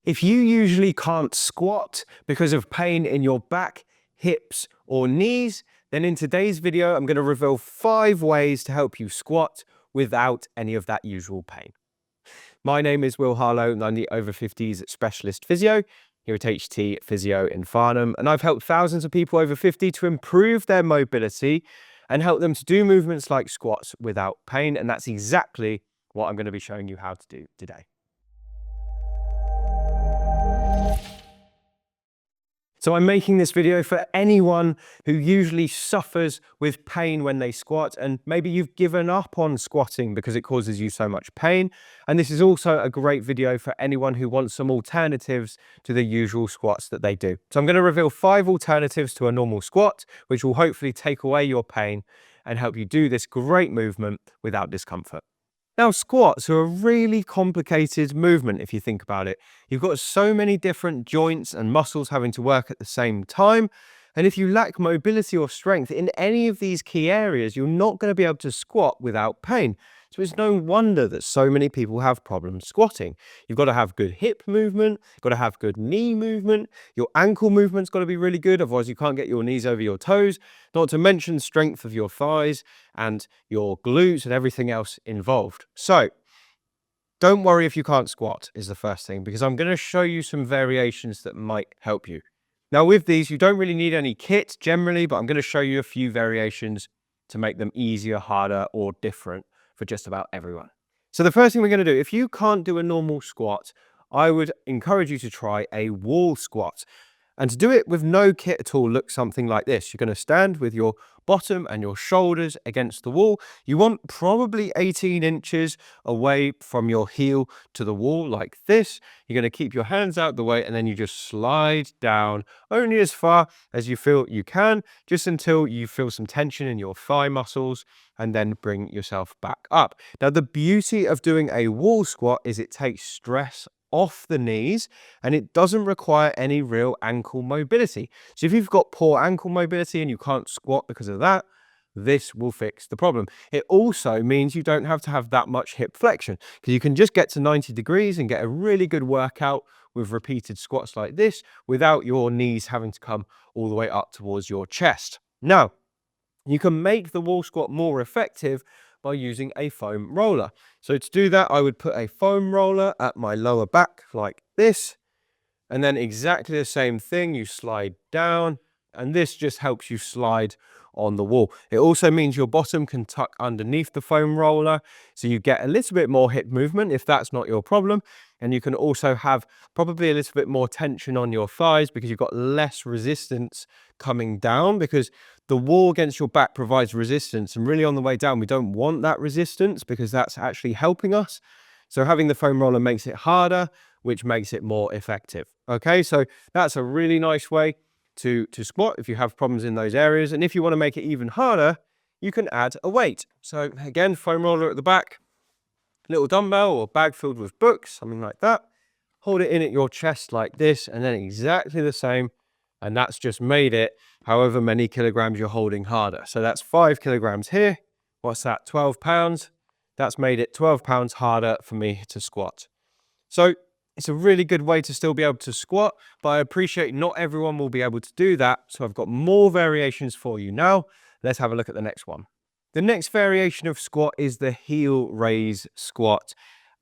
If you usually can't squat because of pain in your back, hips, or knees, then in today's video, I'm going to reveal 5 ways to help you squat without any of that usual pain. My name is Harlow, and I'm the Over-Fifties specialist physio here at HT Physio in Farnham, and I've helped thousands of people over 50 to improve their mobility and help them to do movements like squats without pain, and that's exactly what I'm going to be showing you how to do today. So I'm making this video for anyone who usually suffers with pain when they squat, and maybe you've given up on squatting because it causes you so much pain. And this is also a great video for anyone who wants some alternatives to the usual squats that they do. So I'm going to reveal 5 alternatives to a normal squat, which will hopefully take away your pain and help you do this great movement without discomfort. Now, squats are a really complicated movement if you think about it. You've got so many different joints and muscles having to work at the same time. And if you lack mobility or strength in any of these key areas, you're not going to be able to squat without pain. So it's no wonder that so many people have problems squatting. You've got to have good hip movement, you've got to have good knee movement, your ankle movement's got to be really good, otherwise you can't get your knees over your toes, not to mention strength of your thighs and your glutes and everything else involved. So don't worry if you can't squat is the first thing, because I'm going to show you some variations that might help you. Now with these, you don't really need any kit generally, but I'm going to show you a few variations to make them easier, harder, or different for just about everyone. So the first thing we're going to do, if you can't do a normal squat, I would encourage you to try a wall squat. And to do it with no kit at all looks something like this. You're going to stand with your bottom and your shoulders against the wall. You want probably 18 inches away from your heel to the wall like this. You're going to keep your hands out the way, and then you just slide down only as far as you feel you can, just until you feel some tension in your thigh muscles, and then bring yourself back up. Now, the beauty of doing a wall squat is it takes stress off the knees and it doesn't require any real ankle mobility. So if you've got poor ankle mobility and you can't squat because of that, this will fix the problem. It also means you don't have to have that much hip flexion, because you can just get to 90 degrees and get a really good workout with repeated squats like this without your knees having to come all the way up towards your chest. Now, you can make the wall squat more effective by using a foam roller. So to do that, I would put a foam roller at my lower back like this, and then exactly the same thing, you slide down, and this just helps you slide on the wall. It also means your bottom can tuck underneath the foam roller, so you get a little bit more hip movement if that's not your problem. And you can also have probably a little bit more tension on your thighs because you've got less resistance coming down, because the wall against your back provides resistance, and really on the way down we don't want that resistance because that's actually helping us. So having the foam roller makes it harder, which makes it more effective. Okay, so that's a really nice way to squat if you have problems in those areas. And if you want to make it even harder, you can add a weight. So again, foam roller at the back, little dumbbell or bag filled with books, something like that. Hold it in at your chest like this, and then exactly the same. And that's just made it however many kilograms you're holding harder. So that's 5 kilograms here. What's that? 12 pounds. That's made it 12 pounds harder for me to squat. So it's a really good way to still be able to squat, but I appreciate not everyone will be able to do that. So I've got more variations for you now. Let's have a look at the next one. The next variation of squat is the heel raise squat.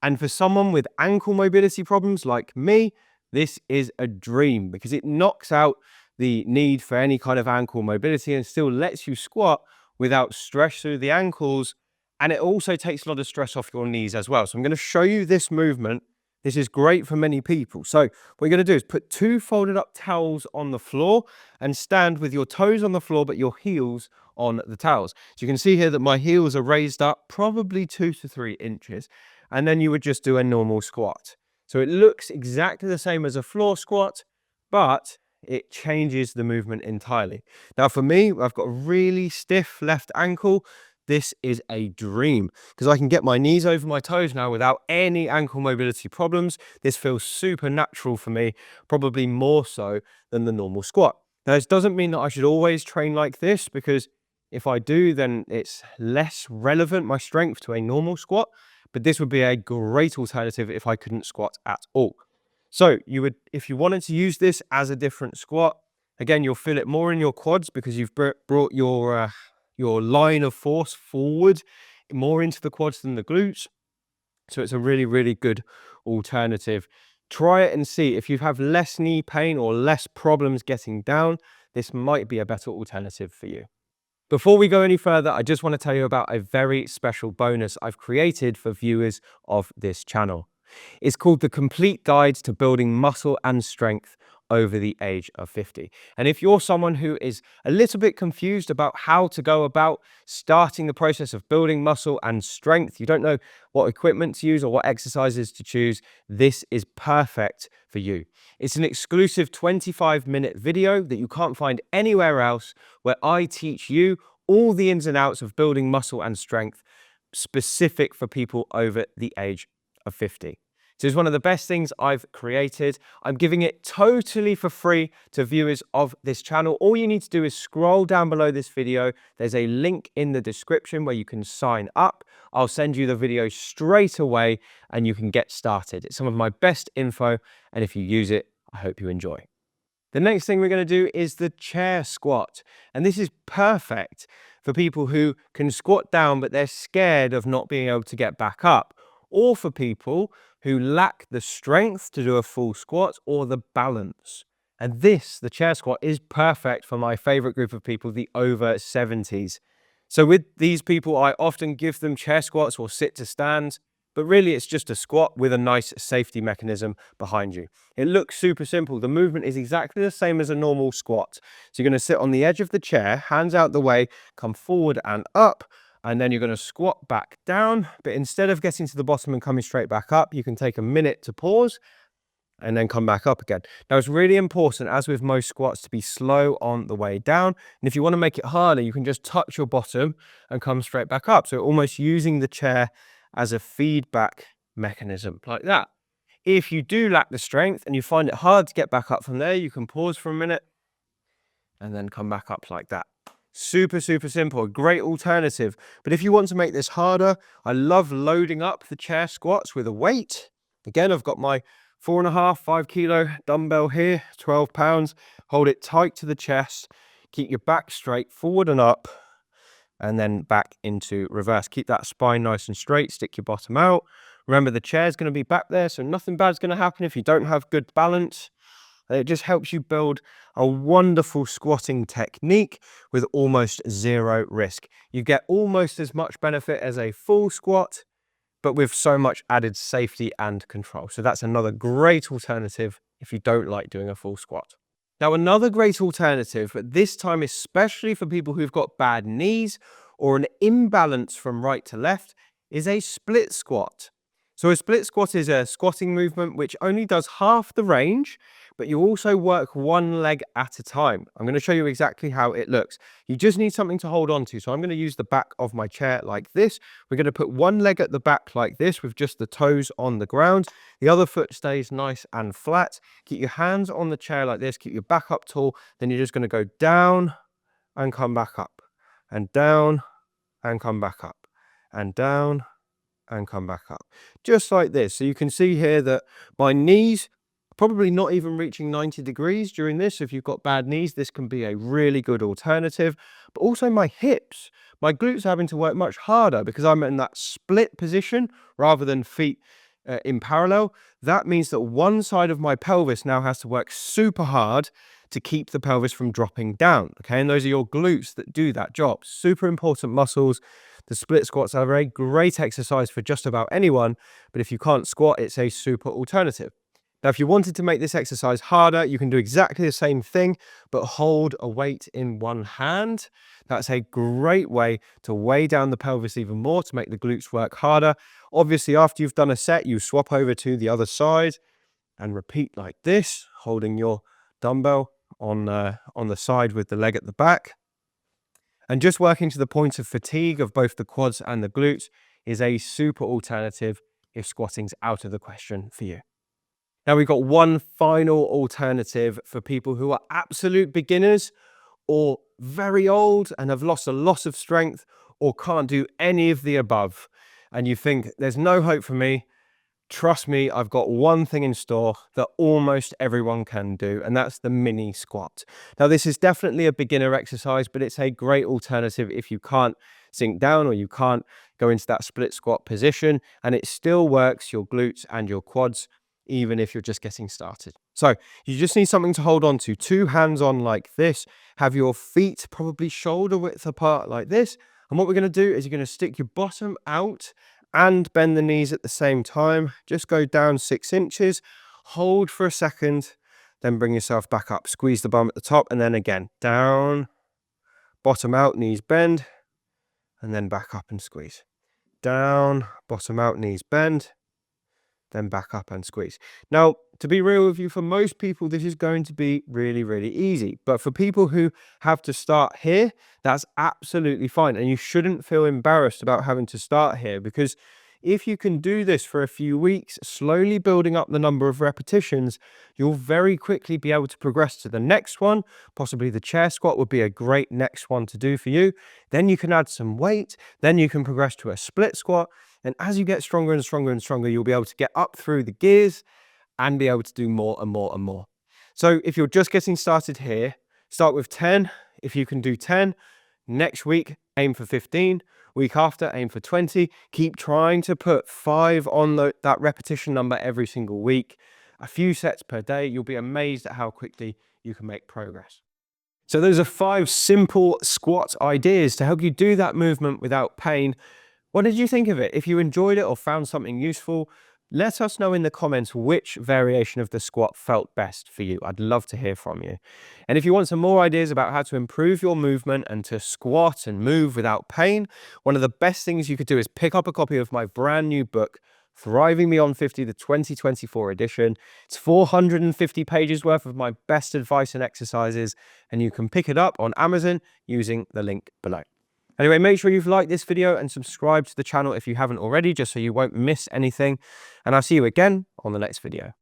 And for someone with ankle mobility problems like me, this is a dream because it knocks out the need for any kind of ankle mobility and still lets you squat without stress through the ankles. And it also takes a lot of stress off your knees as well. So I'm going to show you this movement. This is great for many people. So what you're going to do is put 2 folded up towels on the floor and stand with your toes on the floor, but your heels on the towels. So you can see here that my heels are raised up probably 2 to 3 inches. And then you would just do a normal squat. So it looks exactly the same as a floor squat, but it changes the movement entirely. Now for me, I've got a really stiff left ankle. This is a dream because I can get my knees over my toes now without any ankle mobility problems. This feels super natural for me, probably more so than the normal squat. Now, this doesn't mean that I should always train like this, because if I do, then it's less relevant, my strength, to a normal squat. But this would be a great alternative if I couldn't squat at all. So you would, if you wanted to use this as a different squat, again, you'll feel it more in your quads because you've brought your line of force forward more into the quads than the glutes. So it's a really, really good alternative. Try it and see. If you have less knee pain or less problems getting down, this might be a better alternative for you. Before we go any further, I just want to tell you about a very special bonus I've created for viewers of this channel. It's called the Complete Guide to Building Muscle and Strength over the age of 50. And if you're someone who is a little bit confused about how to go about starting the process of building muscle and strength, you don't know what equipment to use or what exercises to choose, this is perfect for you. It's an exclusive 25-minute video that you can't find anywhere else, where I teach you all the ins and outs of building muscle and strength specific for people over the age of 50. So it's one of the best things I've created. I'm giving it totally for free to viewers of this channel. All you need to do is scroll down below this video. There's a link in the description where you can sign up. I'll send you the video straight away and you can get started. It's some of my best info, and if you use it, I hope you enjoy. The next thing we're going to do is the chair squat. And this is perfect for people who can squat down, but they're scared of not being able to get back up, or for people who lack the strength to do a full squat or the balance. And this, the chair squat, is perfect for my favorite group of people, the over-70s. So with these people, I often give them chair squats or sit to stands, but really it's just a squat with a nice safety mechanism behind you. It looks super simple. The movement is exactly the same as a normal squat. So you're going to sit on the edge of the chair, hands out the way, come forward and up, and then you're going to squat back down. But instead of getting to the bottom and coming straight back up, you can take a minute to pause and then come back up again. Now, it's really important, as with most squats, to be slow on the way down. And if you want to make it harder, you can just touch your bottom and come straight back up. So almost using the chair as a feedback mechanism like that. If you do lack the strength and you find it hard to get back up from there, you can pause for a minute and then come back up like that. Super, super simple, a great alternative. But if you want to make this harder, I love loading up the chair squats with a weight. Again, I've got my 5 kilo dumbbell here, 12 pounds. Hold it tight to the chest. Keep your back straight, forward and up, and then back into reverse. Keep that spine nice and straight. Stick your bottom out. Remember, the chair's going to be back there, so nothing bad's going to happen if you don't have good balance. It just helps you build a wonderful squatting technique with almost zero risk. You get almost as much benefit as a full squat, but with so much added safety and control. So that's another great alternative if you don't like doing a full squat. Now, another great alternative, but this time especially for people who've got bad knees or an imbalance from right to left, is a split squat. So a split squat is a squatting movement which only does half the range, but you also work one leg at a time. I'm going to show you exactly how it looks. You just need something to hold on to. So I'm going to use the back of my chair like this. We're going to put one leg at the back like this with just the toes on the ground. The other foot stays nice and flat. Keep your hands on the chair like this. Keep your back up tall. Then you're just going to go down and come back up, and down and come back up, and down and come back up, just like this. So you can see here that my knees probably not even reaching 90 degrees during this. If you've got bad knees, this can be a really good alternative. But also my hips, my glutes are having to work much harder because I'm in that split position rather than feet in parallel. That means that one side of my pelvis now has to work super hard to keep the pelvis from dropping down. Okay, and those are your glutes that do that job. Super important muscles. The split squats are a great exercise for just about anyone, but if you can't squat, it's a super alternative. Now, if you wanted to make this exercise harder, you can do exactly the same thing, but hold a weight in one hand. That's a great way to weigh down the pelvis even more to make the glutes work harder. Obviously, after you've done a set, you swap over to the other side and repeat like this, holding your dumbbell on the side with the leg at the back. And just working to the point of fatigue of both the quads and the glutes is a super alternative if squatting's out of the question for you. Now, we've got one final alternative for people who are absolute beginners or very old and have lost a lot of strength or can't do any of the above. And you think, there's no hope for me. Trust me, I've got one thing in store that almost everyone can do, and that's the mini squat. Now, this is definitely a beginner exercise, but it's a great alternative if you can't sink down or you can't go into that split squat position, and it still works your glutes and your quads, even if you're just getting started. So you just need something to hold on to, 2 hands on like this, have your feet probably shoulder width apart like this. And what we're going to do is you're going to stick your bottom out and bend the knees at the same time. Just go down 6 inches, hold for a second, then bring yourself back up. Squeeze the bum at the top, and then again, down, bottom out, knees bend, and then back up and squeeze. Down, bottom out, knees bend, then back up and squeeze. Now, to be real with you, for most people, this is going to be really, really easy. But for people who have to start here, that's absolutely fine. And you shouldn't feel embarrassed about having to start here, because if you can do this for a few weeks, slowly building up the number of repetitions, you'll very quickly be able to progress to the next one. Possibly the chair squat would be a great next one to do for you. Then you can add some weight. Then you can progress to a split squat. And as you get stronger and stronger and stronger, you'll be able to get up through the gears and be able to do more and more and more. So if you're just getting started here, start with 10. If you can do 10, next week, aim for 15. Week after, aim for 20. Keep trying to put 5 on that repetition number every single week. A few sets per day. You'll be amazed at how quickly you can make progress. So those are 5 simple squat ideas to help you do that movement without pain. What did you think of it? If you enjoyed it or found something useful, let us know in the comments which variation of the squat felt best for you. I'd love to hear from you. And if you want some more ideas about how to improve your movement and to squat and move without pain, one of the best things you could do is pick up a copy of my brand new book, Thriving Beyond 50, the 2024 edition. It's 450 pages worth of my best advice and exercises, and you can pick it up on Amazon using the link below. Anyway, make sure you've liked this video and subscribe to the channel if you haven't already, just so you won't miss anything. And I'll see you again on the next video.